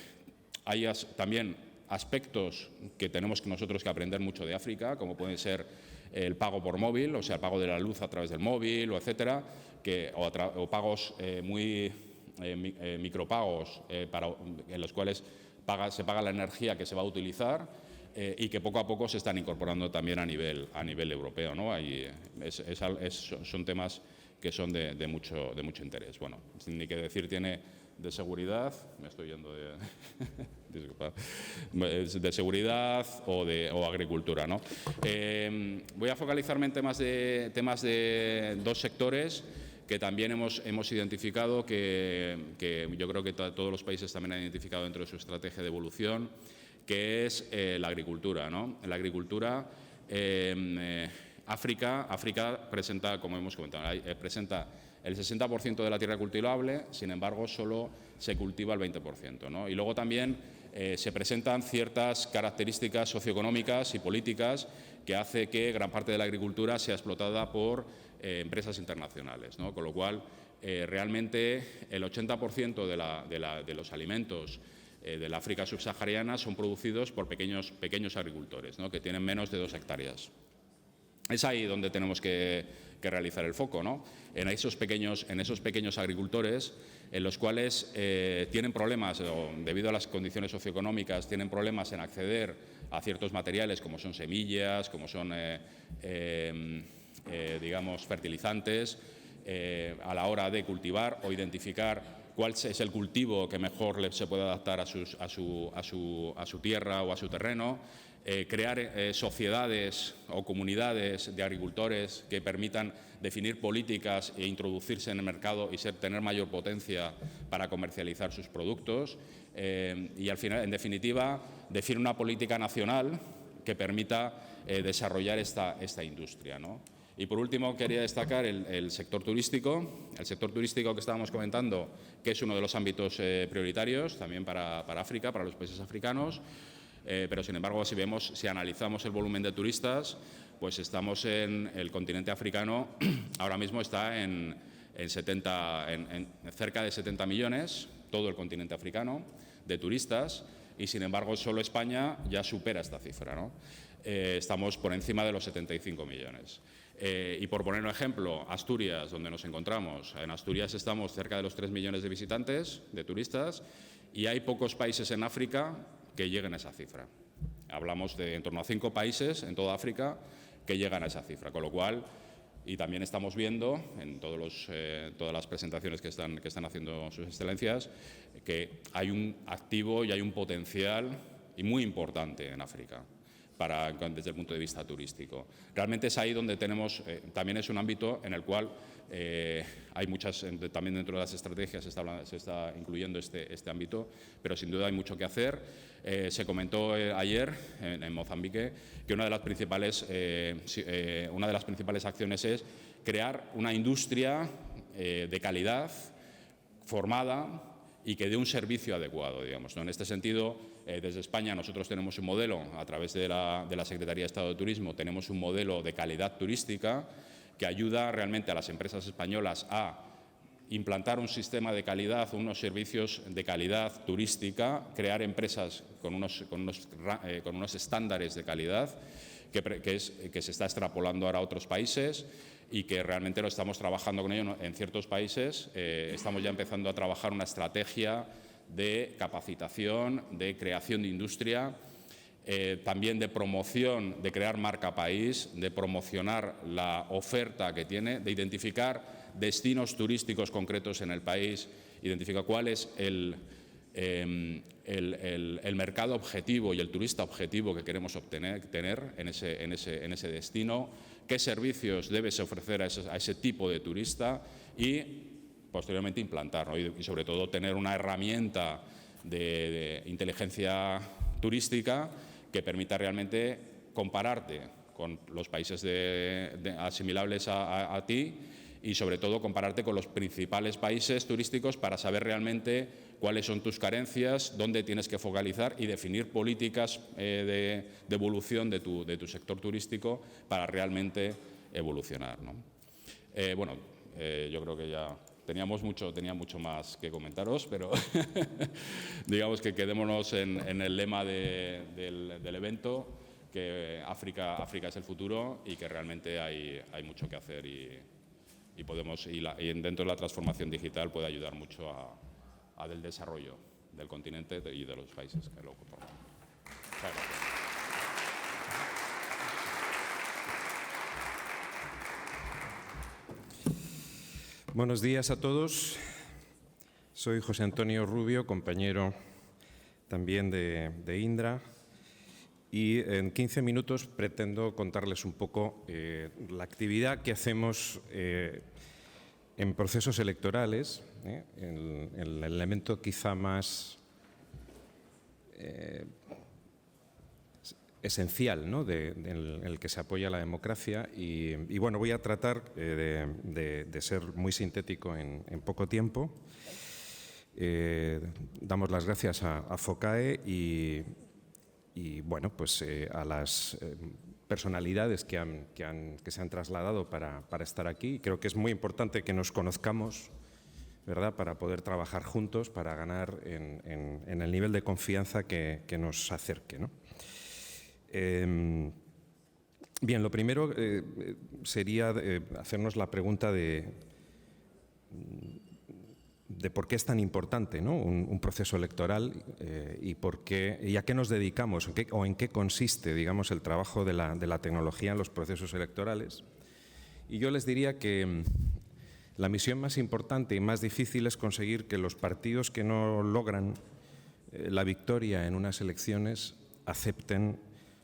Speaker 2: hay también aspectos que tenemos nosotros que aprender mucho de África, como pueden ser el pago por móvil, o sea, el pago de la luz a través del móvil, o etcétera, o pagos micropagos en los cuales se paga la energía que se va a utilizar y que poco a poco se están incorporando también a nivel europeo, ¿no? Son temas que son de mucho interés. Bueno, ni que decir tiene de seguridad, me estoy yendo disculpad, de seguridad o agricultura, ¿no? Voy a focalizarme en temas de dos sectores que también hemos identificado, que yo creo que todos los países también han identificado dentro de su estrategia de evolución, que es la agricultura, ¿no? En la agricultura, África presenta, como hemos comentado, presenta el 60% de la tierra cultivable, sin embargo, solo se cultiva el 20%, ¿no? Y luego también se presentan ciertas características socioeconómicas y políticas que hace que gran parte de la agricultura sea explotada por empresas internacionales, ¿no? Con lo cual, realmente el 80% de los alimentos de la África subsahariana son producidos por pequeños agricultores, ¿no?, que tienen menos de 2 hectáreas. Es ahí donde tenemos que realizar el foco, ¿no? En esos pequeños agricultores, en los cuales tienen problemas, debido a las condiciones socioeconómicas, tienen problemas en acceder a ciertos materiales como son semillas, como son digamos, fertilizantes, a la hora de cultivar o identificar cuál es el cultivo que mejor se puede adaptar a su tierra o a su terreno, crear sociedades o comunidades de agricultores que permitan definir políticas e introducirse en el mercado y tener mayor potencia para comercializar sus productos y, al final, en definitiva, definir una política nacional que permita desarrollar esta industria, ¿no? Y, por último, quería destacar el sector turístico. El sector turístico que estábamos comentando, que es uno de los ámbitos prioritarios también para África, para los países africanos. Pero, sin embargo, si analizamos el volumen de turistas, pues estamos en el continente africano, ahora mismo está en en cerca de 70 millones, todo el continente africano, de turistas, y sin embargo solo España ya supera esta cifra, ¿no? Estamos por encima de los 75 millones. Y por poner un ejemplo, Asturias, donde nos encontramos. En Asturias estamos cerca de los 3 millones de visitantes, de turistas, y hay pocos países en África que lleguen a esa cifra. Hablamos de en torno a 5 países en toda África que llegan a esa cifra, con lo cual, y también estamos viendo en todas las presentaciones que están haciendo sus excelencias, que hay un activo y hay un potencial y muy importante en África desde el punto de vista turístico. Realmente es ahí donde tenemos, también es un ámbito en el cual hay muchas, también dentro de las estrategias se está incluyendo este ámbito, pero sin duda hay mucho que hacer. Se comentó ayer en Mozambique que una de las principales acciones es crear una industria de calidad, formada y que dé un servicio adecuado, digamos, ¿no? En este sentido, desde España nosotros tenemos un modelo, a través de la Secretaría de Estado de Turismo, tenemos un modelo de calidad turística que ayuda realmente a las empresas españolas a implantar un sistema de calidad, unos servicios de calidad turística, crear empresas con unos estándares de calidad que se está extrapolando ahora a otros países y que realmente lo estamos trabajando con ello en ciertos países. Estamos ya empezando a trabajar una estrategia de capacitación, de creación de industria, también de promoción, de crear marca país, de promocionar la oferta que tiene, de identificar destinos turísticos concretos en el país, identificar cuál es el mercado objetivo y el turista objetivo que queremos tener en ese destino, qué servicios debes ofrecer a ese tipo de turista y posteriormente implantar, ¿no? Y sobre todo tener una herramienta de inteligencia turística que permita realmente compararte con los países asimilables a ti y sobre todo compararte con los principales países turísticos para saber realmente cuáles son tus carencias, dónde tienes que focalizar y definir políticas de evolución de tu sector turístico para realmente evolucionar, ¿no? Yo creo que ya tenía mucho más que comentaros, pero digamos que quedémonos en el lema del evento, que África es el futuro y que realmente hay mucho que hacer y podemos, y dentro de la transformación digital puede ayudar mucho a del desarrollo del continente y de los países que lo conforman. Muchas gracias.
Speaker 4: Buenos días a todos. Soy José Antonio Rubio, compañero también de Indra, y en 15 minutos pretendo contarles un poco la actividad que hacemos en procesos electorales, el elemento quizá más esencial, ¿no?, en el que se apoya la democracia. Y bueno, voy a tratar de ser muy sintético en poco tiempo. Damos las gracias a FOCAE y bueno, pues a las personalidades que se han trasladado para estar aquí. Creo que es muy importante que nos conozcamos, ¿verdad?, para poder trabajar juntos, para ganar en el nivel de confianza que nos acerque, ¿no? Bien, lo primero sería hacernos la pregunta de por qué es tan importante, ¿no?, un proceso electoral y a qué nos dedicamos o en qué consiste, digamos, el trabajo de la tecnología en los procesos electorales. Y yo les diría que la misión más importante y más difícil es conseguir que los partidos que no logran la victoria en unas elecciones acepten,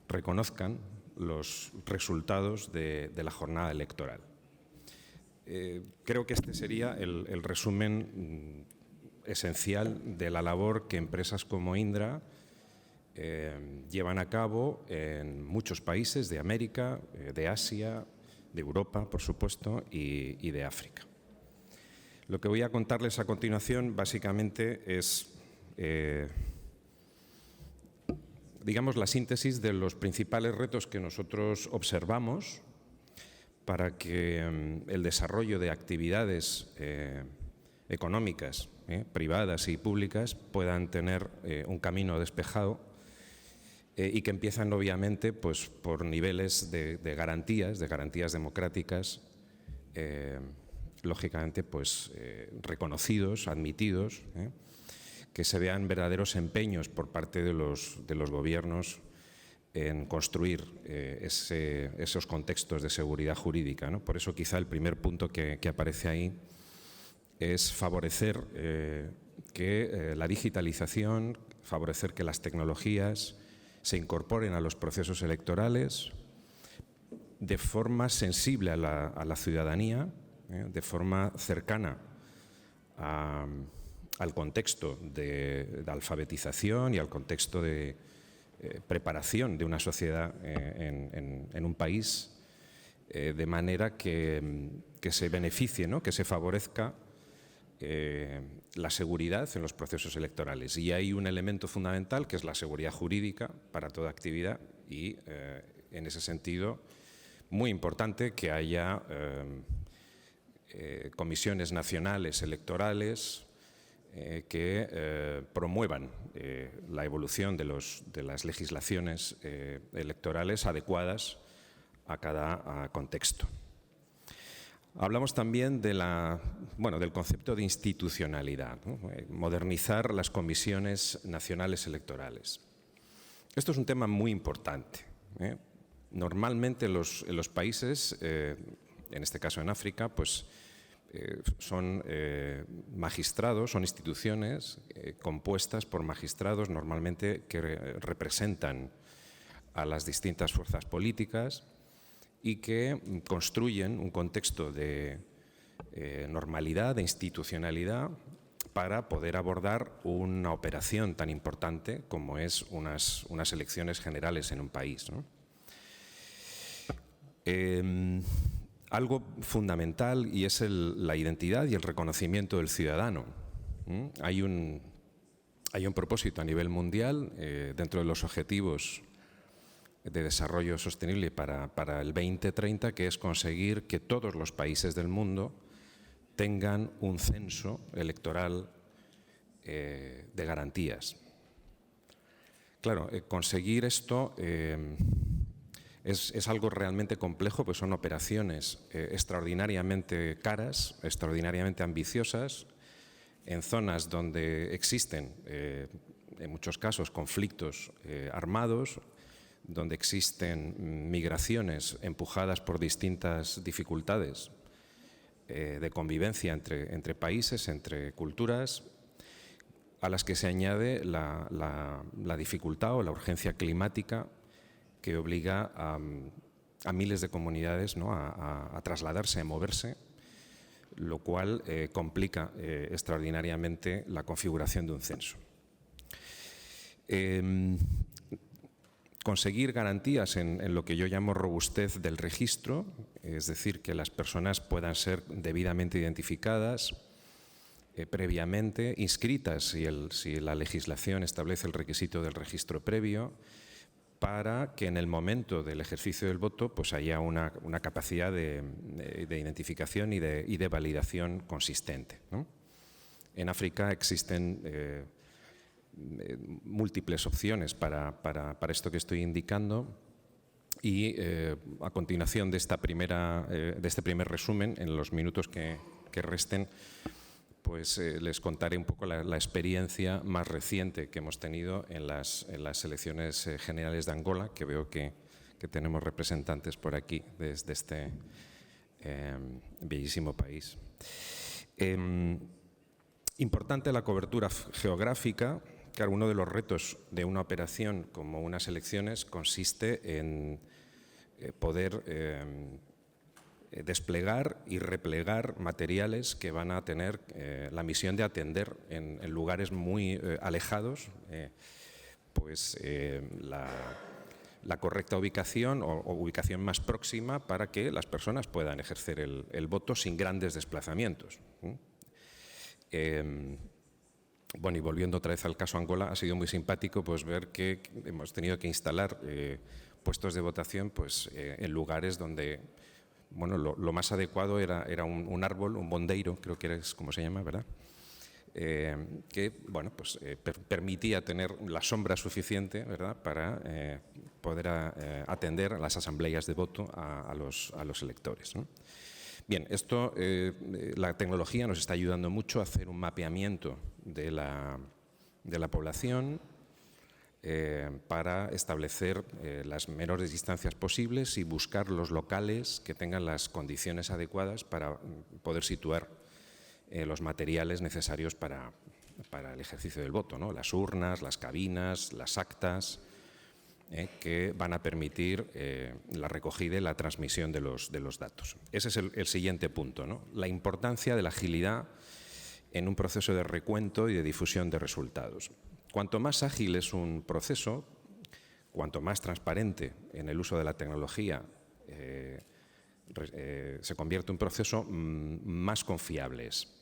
Speaker 4: reconozcan los resultados de la jornada electoral. Creo que este sería el resumen esencial de la labor que empresas como Indra llevan a cabo en muchos países de América, de Asia, de Europa, por supuesto, y de África. Lo que voy a contarles a continuación básicamente es digamos, la síntesis de los principales retos que nosotros observamos para que el desarrollo de actividades económicas, privadas y públicas, puedan tener un camino despejado y que empiezan obviamente pues, por niveles de garantías democráticas, lógicamente pues, reconocidos, admitidos, que se vean verdaderos empeños por parte de los gobiernos en construir esos contextos de seguridad jurídica, ¿no? Por eso quizá el primer punto que aparece ahí es favorecer que la digitalización, favorecer que las tecnologías se incorporen a los procesos electorales de forma sensible a la ciudadanía, de forma cercana al contexto de alfabetización y al contexto de preparación de una sociedad en un país, de manera que se beneficie, ¿no? Que se favorezca la seguridad en los procesos electorales. Y hay un elemento fundamental que es la seguridad jurídica para toda actividad y, en ese sentido, muy importante que haya comisiones nacionales electorales que promuevan la evolución de las legislaciones electorales adecuadas a cada contexto. Hablamos también de del concepto de institucionalidad, ¿no? Modernizar las comisiones nacionales electorales. Esto es un tema muy importante. Normalmente en los países, en este caso en África, pues son magistrados, son instituciones compuestas por magistrados normalmente que representan a las distintas fuerzas políticas y que construyen un contexto de normalidad, de institucionalidad, para poder abordar una operación tan importante como es unas elecciones generales en un país, ¿no? Algo fundamental y es la identidad y el reconocimiento del ciudadano. Hay un propósito a nivel mundial dentro de los objetivos de desarrollo sostenible para el 2030, que es conseguir que todos los países del mundo tengan un censo electoral de garantías. Claro, conseguir esto es algo realmente complejo, pues son operaciones extraordinariamente caras, extraordinariamente ambiciosas, en zonas donde existen, en muchos casos, conflictos armados, donde existen migraciones empujadas por distintas dificultades de convivencia entre países, entre culturas, a las que se añade la dificultad o la urgencia climática que obliga a miles de comunidades, ¿no? a trasladarse, a moverse, lo cual complica extraordinariamente la configuración de un censo. Conseguir garantías en lo que yo llamo robustez del registro, es decir, que las personas puedan ser debidamente identificadas previamente, inscritas si la legislación establece el requisito del registro previo, para que en el momento del ejercicio del voto pues haya una capacidad de identificación y de validación consistente, ¿no? En África existen múltiples opciones para esto que estoy indicando y a continuación de este primer resumen, en los minutos que resten, pues les contaré un poco la experiencia más reciente que hemos tenido en las elecciones generales de Angola, que veo que tenemos representantes por aquí desde este bellísimo país. Importante la cobertura geográfica. Claro, uno de los retos de una operación como unas elecciones consiste en poder desplegar y replegar materiales que van a tener la misión de atender en lugares muy alejados la correcta ubicación o ubicación más próxima para que las personas puedan ejercer el voto sin grandes desplazamientos. Bueno, y volviendo otra vez al caso Angola, ha sido muy simpático pues ver que hemos tenido que instalar puestos de votación pues en lugares donde bueno, lo más adecuado era un árbol, un bondeiro, creo que es como se llama, ¿verdad? Que bueno, pues, permitía tener la sombra suficiente, ¿verdad?, para poder atender a las asambleas de voto a los electores, ¿no? Bien, la tecnología nos está ayudando mucho a hacer un mapeamiento de la población para establecer las menores distancias posibles y buscar los locales que tengan las condiciones adecuadas para poder situar los materiales necesarios para el ejercicio del voto, ¿no? Las urnas, las cabinas, las actas, que van a permitir la recogida y la transmisión de los datos. Ese es el siguiente punto, ¿no? La importancia de la agilidad en un proceso de recuento y de difusión de resultados. Cuanto más ágil es un proceso, cuanto más transparente en el uso de la tecnología se convierte un proceso, más confiable es.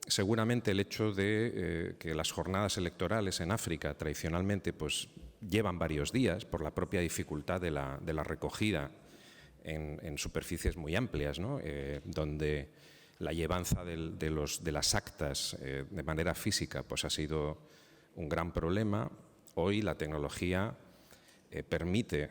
Speaker 4: Seguramente el hecho de que las jornadas electorales en África tradicionalmente pues, llevan varios días por la propia dificultad de la recogida en superficies muy amplias, ¿no? Donde la llevanza de las actas de manera física pues, ha sido un gran problema. Hoy la tecnología permite,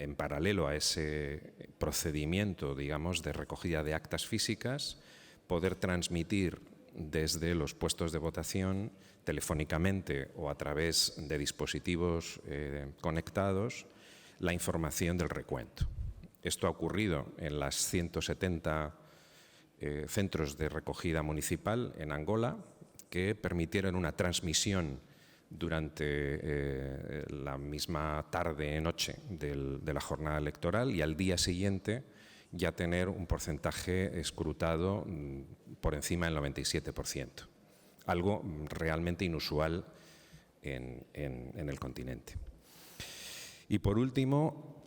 Speaker 4: en paralelo a ese procedimiento, digamos, de recogida de actas físicas, poder transmitir desde los puestos de votación telefónicamente o a través de dispositivos conectados la información del recuento. Esto ha ocurrido en las 170 centros de recogida municipal en Angola, que permitieron una transmisión durante la misma tarde-noche de la jornada electoral y al día siguiente ya tener un porcentaje escrutado por encima del 97%. Algo realmente inusual en el continente. Y por último,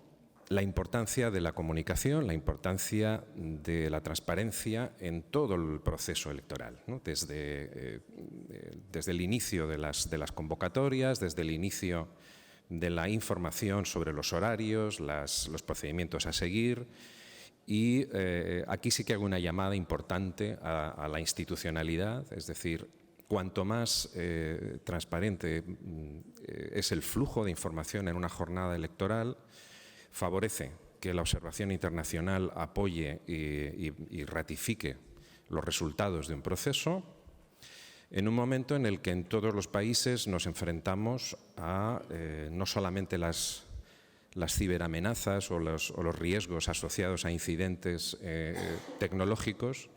Speaker 4: la importancia de la comunicación, la importancia de la transparencia en todo el proceso electoral, ¿no? Desde el inicio de las convocatorias, desde el inicio de la información sobre los horarios, los procedimientos a seguir. Y aquí sí que hago una llamada importante a la institucionalidad, es decir, cuanto más transparente es el flujo de información en una jornada electoral, favorece que la observación internacional apoye y ratifique los resultados de un proceso en un momento en el que en todos los países nos enfrentamos a no solamente las ciberamenazas o los riesgos asociados a incidentes tecnológicos,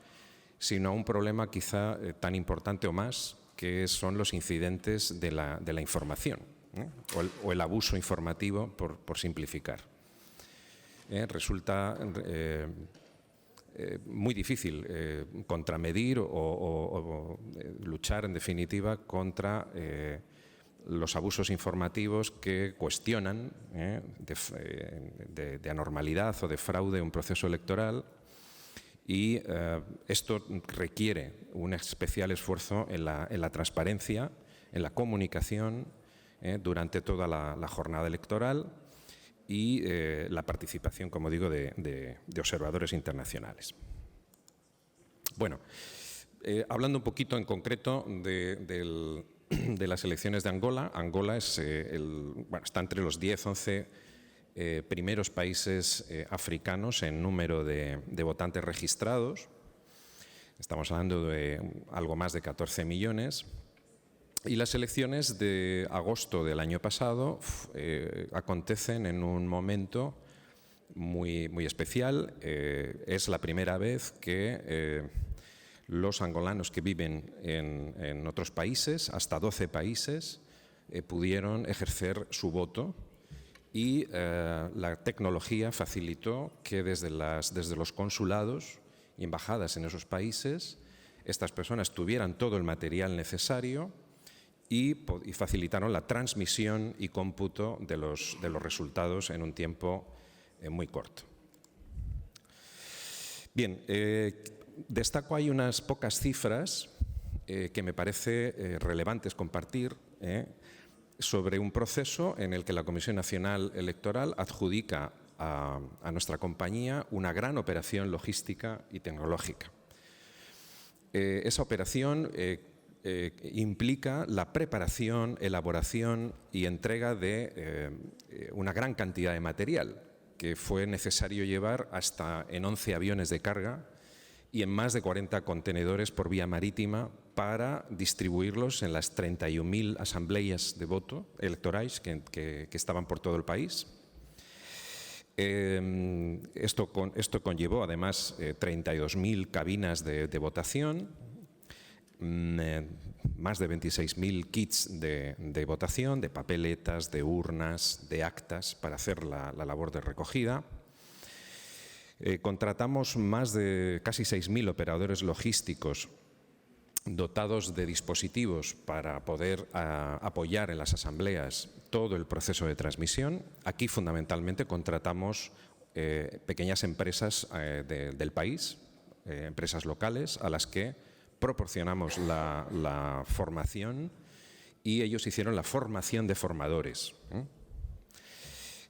Speaker 4: sino a un problema quizá tan importante o más, que son los incidentes de la información, ¿eh? o el abuso informativo, por simplificar. Resulta muy difícil contramedir o luchar, en definitiva, contra los abusos informativos que cuestionan de anormalidad o de fraude un proceso electoral, y esto requiere un especial esfuerzo en la transparencia, en la comunicación durante toda la jornada electoral y la participación, como digo, de observadores internacionales. Bueno, hablando un poquito en concreto de las elecciones de Angola. Angola es, está entre los 10-11 primeros países africanos en número de votantes registrados. Estamos hablando de algo más de 14 millones. Y las elecciones de agosto del año pasado acontecen en un momento muy, muy especial. Es la primera vez que los angolanos que viven en otros países, hasta 12 países, pudieron ejercer su voto, y la tecnología facilitó que desde los consulados y embajadas en esos países estas personas tuvieran todo el material necesario y facilitaron la transmisión y cómputo de los resultados en un tiempo muy corto. Bien, destaco ahí unas pocas cifras que me parece relevantes compartir sobre un proceso en el que la Comisión Nacional Electoral adjudica a nuestra compañía una gran operación logística y tecnológica. Esa operación implica la preparación, elaboración y entrega de una gran cantidad de material que fue necesario llevar hasta en 11 aviones de carga y en más de 40 contenedores por vía marítima para distribuirlos en las 31.000 asambleas de voto electorales que estaban por todo el país. Esto conllevó además 32.000 cabinas de votación, más de 26.000 kits de votación, de papeletas, de urnas, de actas para hacer la labor de recogida. Contratamos más de casi 6.000 operadores logísticos dotados de dispositivos para poder apoyar en las asambleas todo el proceso de transmisión. Aquí fundamentalmente contratamos pequeñas empresas del país, empresas locales a las que proporcionamos la formación y ellos hicieron la formación de formadores.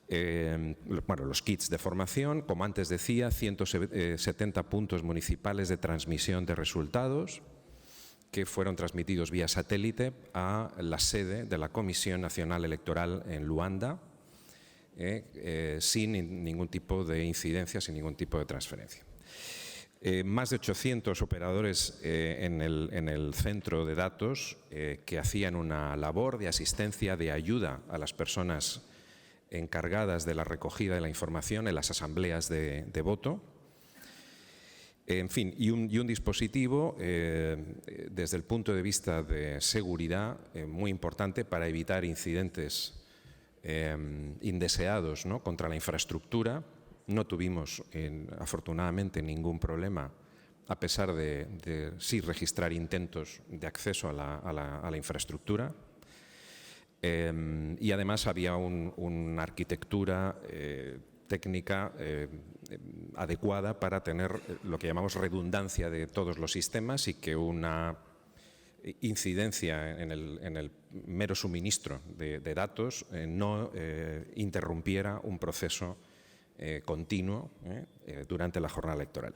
Speaker 4: Bueno, los kits de formación, como antes decía, 170 puntos municipales de transmisión de resultados que fueron transmitidos vía satélite a la sede de la Comisión Nacional Electoral en Luanda, sin ningún tipo de incidencia, sin ningún tipo de transferencia. Más de 800 operadores en el centro de datos que hacían una labor de asistencia, de ayuda a las personas encargadas de la recogida de la información en las asambleas de voto. En fin, y un dispositivo desde el punto de vista de seguridad muy importante para evitar incidentes indeseados, ¿no?, contra la infraestructura. No tuvimos, afortunadamente, ningún problema, a pesar de sí registrar intentos de acceso a la infraestructura. Y además había una arquitectura técnica adecuada para tener lo que llamamos redundancia de todos los sistemas y que una incidencia en el mero suministro de datos no interrumpiera un proceso continuo durante la jornada electoral.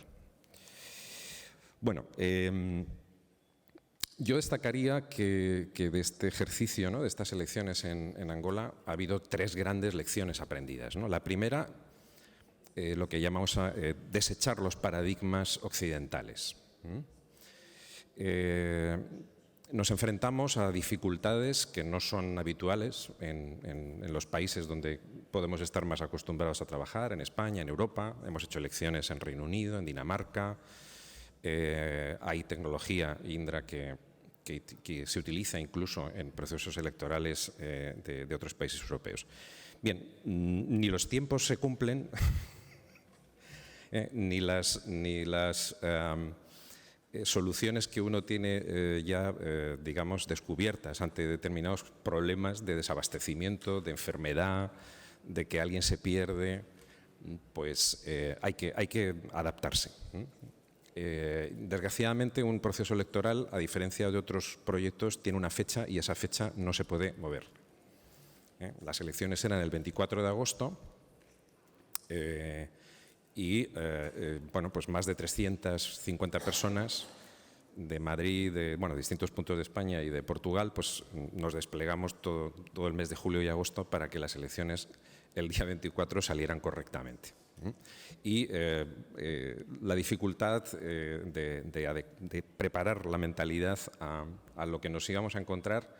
Speaker 4: Bueno, yo destacaría que de este ejercicio, ¿no?, de estas elecciones en Angola, ha habido 3 grandes lecciones aprendidas, ¿no? La primera, lo que llamamos desechar los paradigmas occidentales. Nos enfrentamos a dificultades que no son habituales en los países donde podemos estar más acostumbrados a trabajar, en España, en Europa. Hemos hecho elecciones en Reino Unido, en Dinamarca. Hay tecnología, Indra, que se utiliza incluso en procesos electorales de otros países europeos. Bien, ni los tiempos se cumplen, ni las soluciones que uno tiene ya, digamos, descubiertas ante determinados problemas de desabastecimiento, de enfermedad, de que alguien se pierde, pues hay que adaptarse. Desgraciadamente, un proceso electoral, a diferencia de otros proyectos, tiene una fecha y esa fecha no se puede mover. Las elecciones eran el 24 de agosto y bueno, pues más de 350 personas de Madrid, de distintos puntos de España y de Portugal, pues nos desplegamos todo el mes de julio y agosto para que las elecciones el día 24 salieran correctamente. Y la dificultad de preparar la mentalidad a lo que nos íbamos a encontrar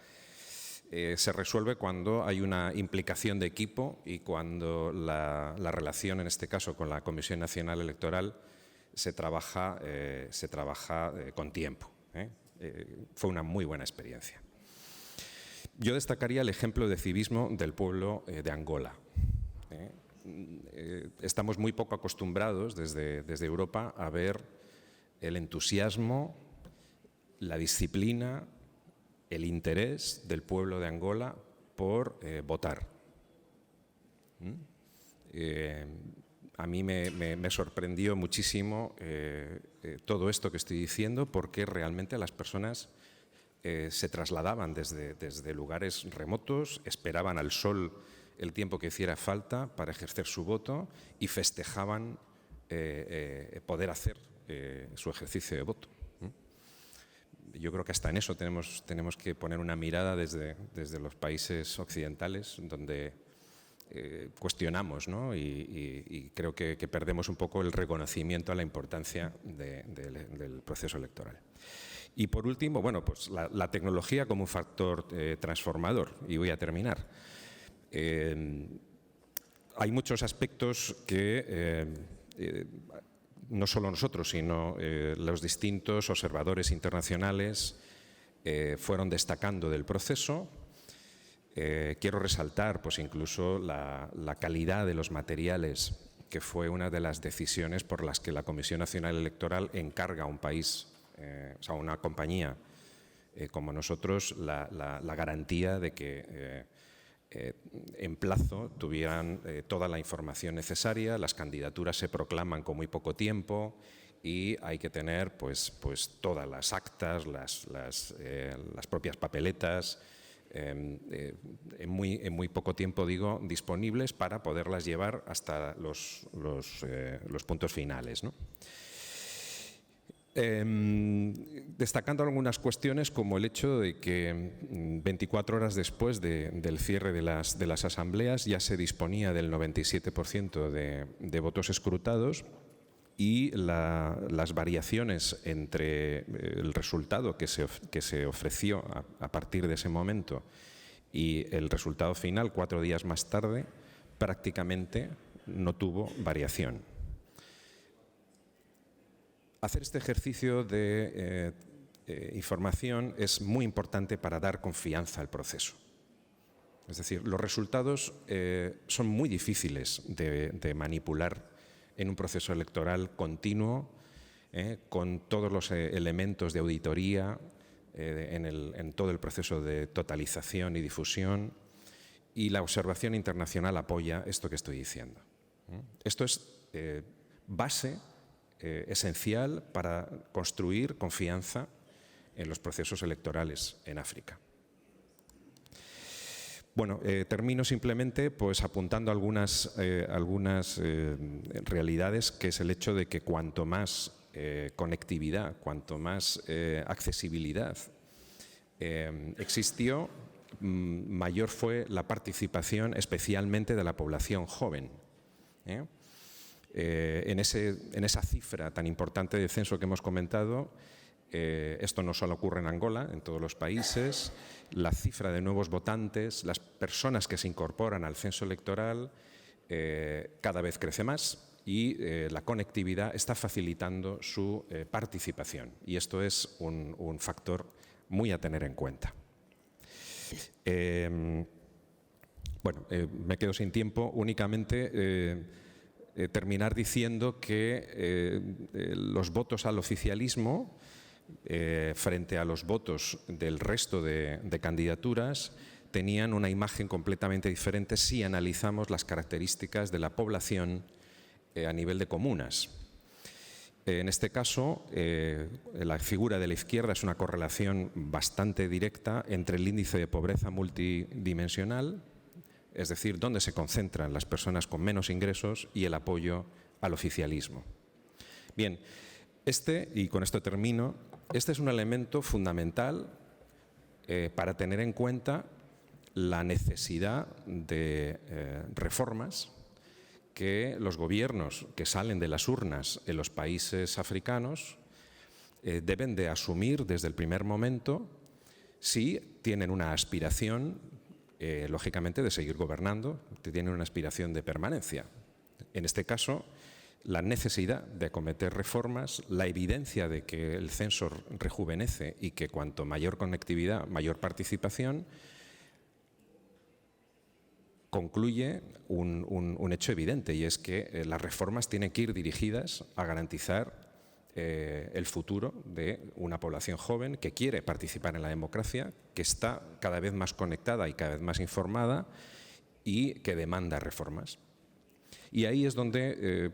Speaker 4: se resuelve cuando hay una implicación de equipo y cuando la relación, en este caso con la Comisión Nacional Electoral, se trabaja con tiempo. Fue una muy buena experiencia. Yo destacaría el ejemplo de civismo del pueblo de Angola. Estamos muy poco acostumbrados desde Europa a ver el entusiasmo, la disciplina, el interés del pueblo de Angola por votar. A mí me sorprendió muchísimo todo esto que estoy diciendo, porque realmente las personas se trasladaban desde lugares remotos, esperaban al sol el tiempo que hiciera falta para ejercer su voto y festejaban poder hacer su ejercicio de voto. Yo creo que hasta en eso tenemos que poner una mirada desde los países occidentales, donde cuestionamos, ¿no? y creo que perdemos un poco el reconocimiento a la importancia del proceso electoral. Y por último, bueno, pues la tecnología como un factor transformador, y voy a terminar. Hay muchos aspectos que no solo nosotros, sino los distintos observadores internacionales fueron destacando del proceso. Quiero resaltar pues incluso la calidad de los materiales, que fue una de las decisiones por las que la Comisión Nacional Electoral encarga a un país, o sea, a una compañía como nosotros, la garantía de que en plazo tuvieran toda la información necesaria. Las candidaturas se proclaman con muy poco tiempo y hay que tener pues todas las actas, las propias papeletas, en muy poco tiempo, digo, disponibles para poderlas llevar hasta los puntos finales, ¿no? Destacando algunas cuestiones, como el hecho de que 24 horas después del cierre de las asambleas ya se disponía del 97% de votos escrutados, y las variaciones entre el resultado que se ofreció a partir de ese momento y el resultado final 4 días más tarde prácticamente no tuvo variación. Hacer este ejercicio de información es muy importante para dar confianza al proceso. Es decir, los resultados son muy difíciles de manipular en un proceso electoral continuo, con todos los elementos de auditoría en todo el proceso de totalización y difusión, y la observación internacional apoya esto que estoy diciendo. Esto es base esencial para construir confianza en los procesos electorales en África. Bueno, termino simplemente pues apuntando algunas realidades, que es el hecho de que cuanto más conectividad, cuanto más accesibilidad existió, mayor fue la participación, especialmente de la población joven. En esa cifra tan importante de censo que hemos comentado, esto no solo ocurre en Angola, en todos los países, la cifra de nuevos votantes, las personas que se incorporan al censo electoral cada vez crece más, y la conectividad está facilitando su participación, y esto es un factor muy a tener en cuenta. Bueno, me quedo sin tiempo, únicamente terminar diciendo que los votos al oficialismo frente a los votos del resto de candidaturas tenían una imagen completamente diferente si analizamos las características de la población a nivel de comunas. En este caso, la figura de la izquierda es una correlación bastante directa entre el índice de pobreza multidimensional, es decir, dónde se concentran las personas con menos ingresos, y el apoyo al oficialismo. Bien, y con esto termino, este es un elemento fundamental para tener en cuenta la necesidad de reformas que los gobiernos que salen de las urnas en los países africanos deben de asumir desde el primer momento, si tienen una aspiración, lógicamente, de seguir gobernando, tienen una aspiración de permanencia. En este caso, la necesidad de acometer reformas, la evidencia de que el censo rejuvenece y que cuanto mayor conectividad, mayor participación, concluye un hecho evidente, y es que las reformas tienen que ir dirigidas a garantizar el futuro de una población joven que quiere participar en la democracia, que está cada vez más conectada y cada vez más informada, y que demanda reformas. Y ahí es donde,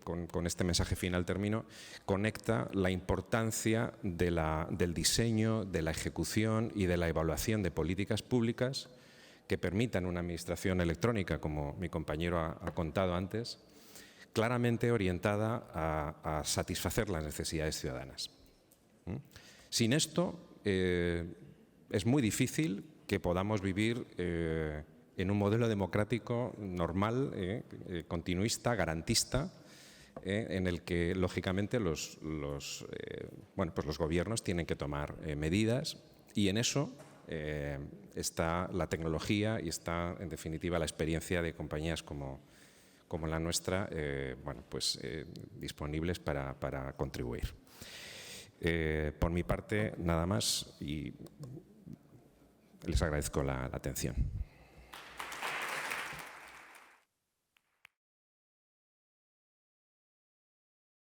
Speaker 4: con este mensaje final termino, conecta la importancia del diseño, de la ejecución y de la evaluación de políticas públicas que permitan una administración electrónica, como mi compañero ha contado antes, claramente orientada a satisfacer las necesidades ciudadanas. Sin esto, es muy difícil que podamos vivir en un modelo democrático normal, continuista, garantista, en el que, lógicamente, los gobiernos tienen que tomar medidas, y en eso está la tecnología y está, en definitiva, la experiencia de compañías como la nuestra, disponibles para contribuir. Por mi parte, nada más, y les agradezco la atención.